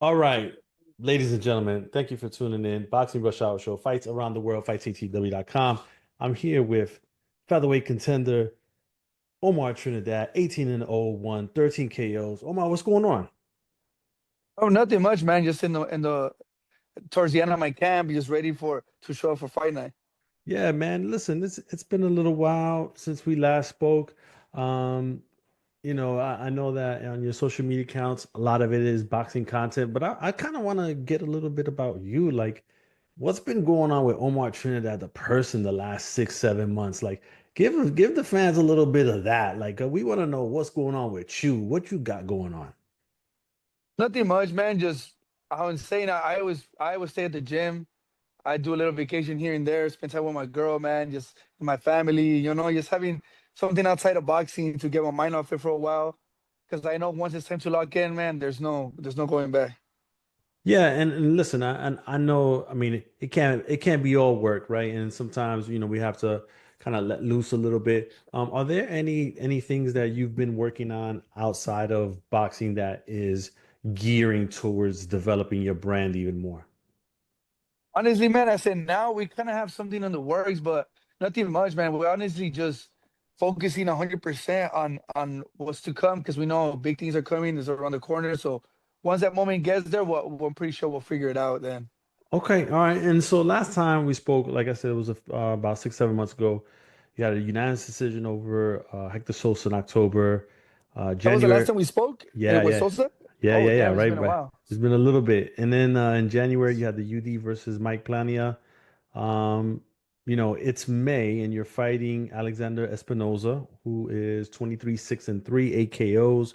All right, ladies and gentlemen, thank you for tuning in. Boxing Rush Hour Show, fights around the world, fightttw.com. I'm here with featherweight contender Omar Trinidad, 18 and 0, won 13 KOs. Omar, what's going on? Oh, nothing much, man. Just in the towards the end of my camp, just ready for to show up for fight night. Yeah, man, listen, it's been a little while since we last spoke. Um, I know that on your social media accounts, a lot of it is boxing content, but I kind of want to get a little bit about you. Like, what's been going on with Omar Trinidad, the person, the last 6, 7 months? Like, give the fans a little bit of that. Like, we want to know what's going on with you, what you got going on. Nothing much, man. Just I was saying, I always stay at the gym. I do a little vacation here and there, spend time with my girl, man. Just with my family, just having something outside of boxing to get my mind off it for a while. Because I know once it's time to lock in, man, there's no going back. Yeah, and listen, I know. I mean, it can't be all work, right? And sometimes, we have to kind of let loose a little bit. Are there any things that you've been working on outside of boxing that is gearing towards developing your brand even more? Honestly, man, I said now we kind of have something in the works, but nothing much, man. We're honestly just focusing 100% on what's to come because we know big things are coming, is around the corner. So once that moment gets there, we're pretty sure we'll figure it out then. Okay, all right. And so last time we spoke, like I said, it was about 6, 7 months ago. You had a unanimous decision over Hector Sosa in October, That was the last January. time we spoke. It Yeah, was yeah. Sosa. Yeah, Oh, yeah, yeah, damn, it's right, been a right. while. It's been a little bit. And then in January you had the UD versus Mike Plania. Um, it's May and you're fighting Alexander Espinoza, who is 23, 6 and 3, 8 KOs.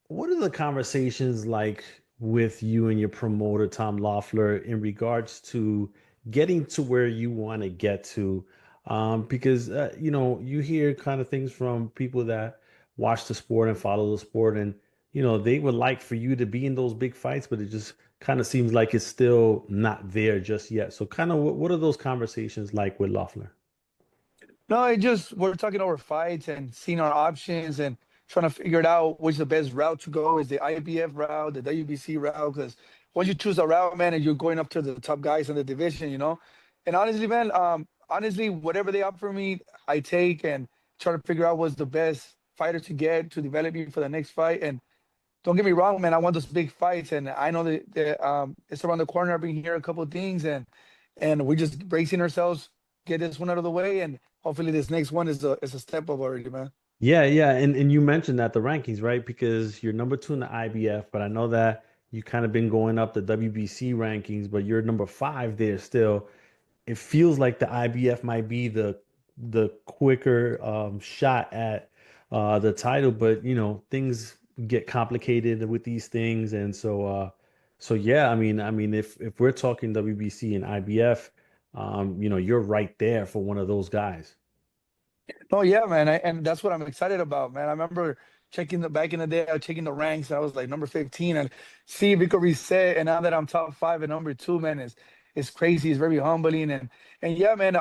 What are the conversations like with you and your promoter, Tom Loeffler, in regards to getting to where you want to get to? Because you hear kind of things from people that watch the sport and follow the sport, and they would like for you to be in those big fights, but it just kind of seems like it's still not there just yet. So, kind of, what are those conversations like with Loeffler? No, it just we're talking over fights and seeing our options and trying to figure it out which the best route to go is the IBF route, the WBC route. Because once you choose a route, man, and you're going up to the top guys in the division. And honestly, man, honestly, whatever they offer me, I take and try to figure out what's the best fighter to get to develop me for the next fight. And don't get me wrong, man, I want those big fights, and I know that it's around the corner. I've been hearing a couple of things, and we're just bracing ourselves, get this one out of the way, and hopefully this next one is a step up already, man. Yeah, yeah, and you mentioned that the rankings, right? Because you're number two in the IBF, but I know that you kind of been going up the WBC rankings, but you're number five there still. It feels like the IBF might be the quicker shot at the title, but things get complicated with these things, and so yeah, I mean, if we're talking WBC and IBF, you're right there for one of those guys. No, yeah, man, and that's what I'm excited about, man. I remember checking the back in the day, I was checking the ranks, and I was like number 15, and see if we could reset. And now that I'm top five and number two, man, is crazy. It's very humbling, and yeah, man.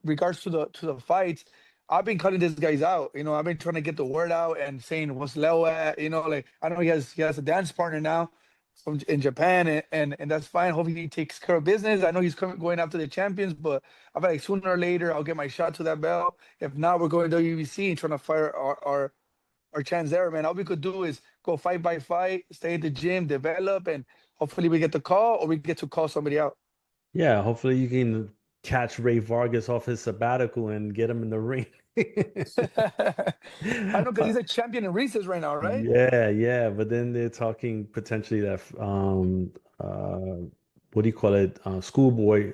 Regards to the fights, I've been cutting these guys out. I've been trying to get the word out and saying what's Leo at. Like I know he has a dance partner now from in Japan, and that's fine. Hopefully he takes care of business. I know he's going after the champions, but I feel like sooner or later I'll get my shot to that belt. If not, we're going to WBC and trying to fire our chance there, man. All we could do is go fight by fight, stay at the gym, develop, and hopefully we get the call or we get to call somebody out. Yeah, hopefully you can catch Ray Vargas off his sabbatical and get him in the ring. I know because he's a champion in recess right now, right? Yeah, yeah, but then they're talking potentially that what do you call it? Schoolboy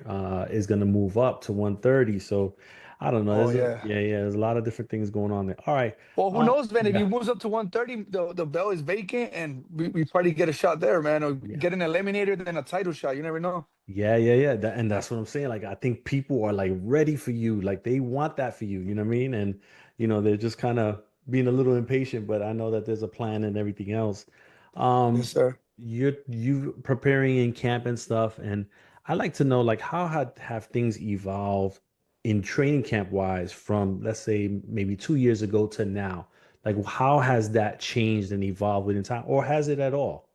is going to move up to 130. So I don't know. Oh There's a yeah. yeah, yeah. There's a lot of different things going on there. All right. Well, who knows, man? If he Yeah, moves up to 130, the belt is vacant, and we probably get a shot there, man, or yeah. get an eliminator, then a title shot. You never know. Yeah, yeah, yeah. And that's what I'm saying. Like, I think people are like ready for you. Like, they want that for you. You know what I mean? And, they're just kind of being a little impatient, but I know that there's a plan and everything else. Yes, Um, sir. you preparing in camp and stuff. And I like to know, like, how have things evolved in training camp wise from, let's say, maybe 2 years ago to now? Like, how has that changed and evolved within time, or has it at all?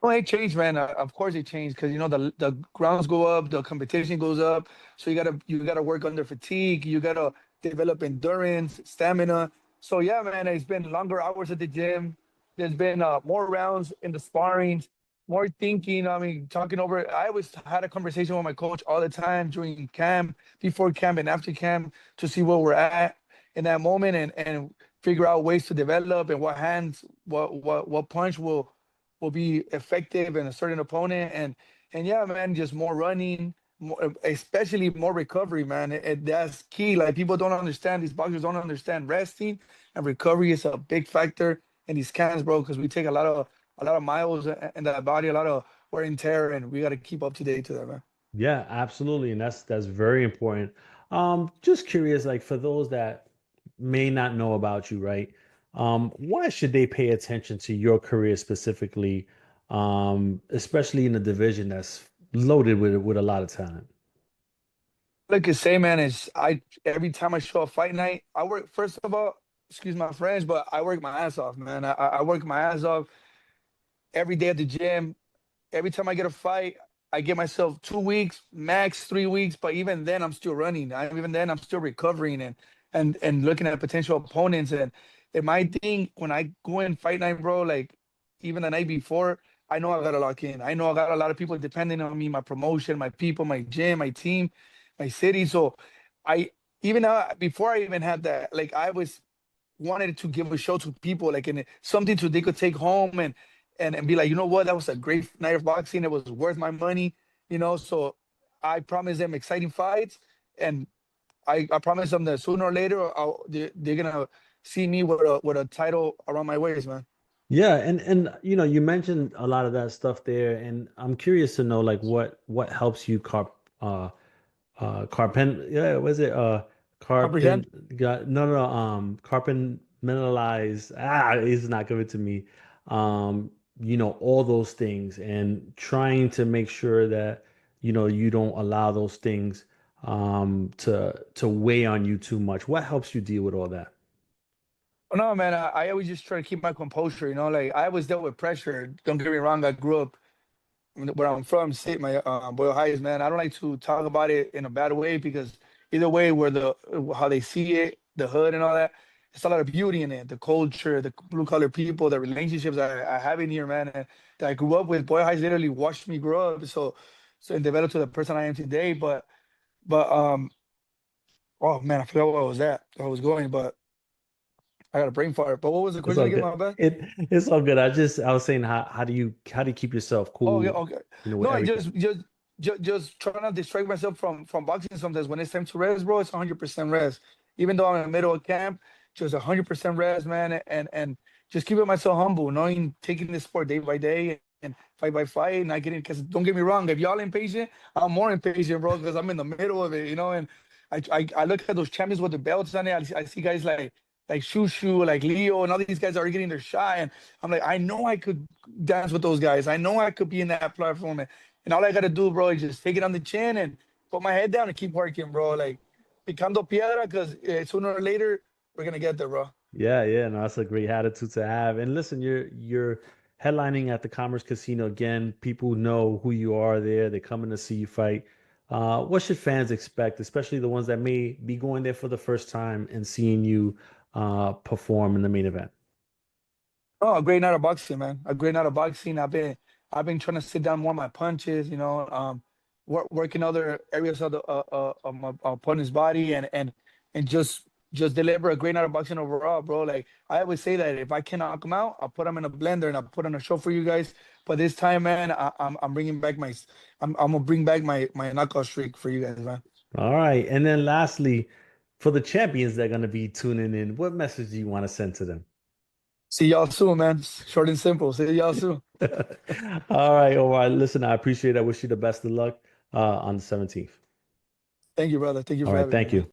Oh, it changed, man. Of course, it changed because the grounds go up, the competition goes up. So you gotta work under fatigue. You gotta develop endurance, stamina. So yeah, man, it's been longer hours at the gym. There's been more rounds in the sparring, more thinking. I mean, talking over. I always had a conversation with my coach all the time during camp, before camp, and after camp to see where we're at in that moment and figure out ways to develop and what hands, what punch will be effective in a certain opponent. And yeah, man, just more running, more, especially more recovery, man. That's key. Like people don't understand, these boxers don't understand resting and recovery is a big factor in these camps, bro, because we take a lot of miles in that body, a lot of wear and tear, and we got to keep up to date to that, man. Yeah, absolutely. And that's very important. Just curious, like for those that may not know about you, right? Why should they pay attention to your career specifically, especially in a division that's loaded with a lot of talent? Like I say, man, is I every time I show a fight night, I work first of all, excuse my French, but I work my ass off, man. I work my ass off every day at the gym. Every time I get a fight, I give myself 2 weeks, max 3 weeks. But even then, I'm still running. Even then, I'm still recovering and looking at potential opponents. And my thing when I go in fight night, bro, like even the night before, I know I gotta lock in. I know I got a lot of people depending on me, my promotion, my people, my gym, my team, my city. So I even now before I even had that, like I was wanted to give a show to people, like in something to they could take home and be like, you know what, that was a great night of boxing. It was worth my money. So I promise them exciting fights, and I promise them that sooner or later they're gonna see me with a title around my waist, man. Yeah, and you mentioned a lot of that stuff there, and I'm curious to know like what helps you carpen yeah, was it Comprehend? got no no compartmentalize it's not giving to me all those things and trying to make sure that you don't allow those things to weigh on you too much. What helps you deal with all that? Oh, no, man, I always just try to keep my composure. Like I always dealt with pressure. Don't get me wrong, I grew up where I'm from, state my Boyle Heights, man. I don't like to talk about it in a bad way because either way, where the how they see it, the hood and all that, it's a lot of beauty in it. The culture, the blue collar people, the relationships I have in here, man, and that I grew up with. Boyle Heights literally watched me grow up, so and develop to the person I am today. But oh man, I forgot what I was at. I was going, but I got a brain fart. But what was the It's question all again, good. my bad? It's all good. I was saying how do you keep yourself Oh yeah, cool, okay. with No, I everything? just trying to distract myself from boxing sometimes. When it's time to rest, bro, it's 100% rest. Even though I'm in the middle of camp, just 100% rest, man, and just keeping myself humble, knowing taking this sport day by day and fight by fight, not getting. Because don't get me wrong, if y'all impatient, I'm more impatient, bro, because I'm in the middle of it. And I look at those champions with the belts on it. I see guys like Shushu, like Leo, and all these guys are getting their shot, and I'm like, I know I could dance with those guys. I know I could be in that platform, and all I gotta do, bro, is just take it on the chin and put my head down and keep working, bro. Like picando piedra, because sooner or later we're gonna get there, bro. Yeah, yeah, no, that's a great attitude to have. And listen, you're headlining at the Commerce Casino again. People know who you are there. They're coming to see you fight. What should fans expect, especially the ones that may be going there for the first time and seeing you perform in the main event? Oh, a great night of boxing, man. A great night of boxing. I've been trying to sit down more of my punches, working other areas of my opponent's body and just deliver a great night of boxing overall, bro. Like I always say that if I can knock them out, I'll put them in a blender and I'll put on a show for you guys. But this time, man, I'm bringing back I'm gonna bring back my knockout streak for you guys, man. All right. And then lastly, for the champions that are going to be tuning in, what message do you want to send to them? See y'all soon, man. Short and simple. See y'all soon. All right, Omar. Listen, I appreciate it. I wish you the best of luck on the 17th. Thank you, brother. Thank you All for right, having me, thank you. man.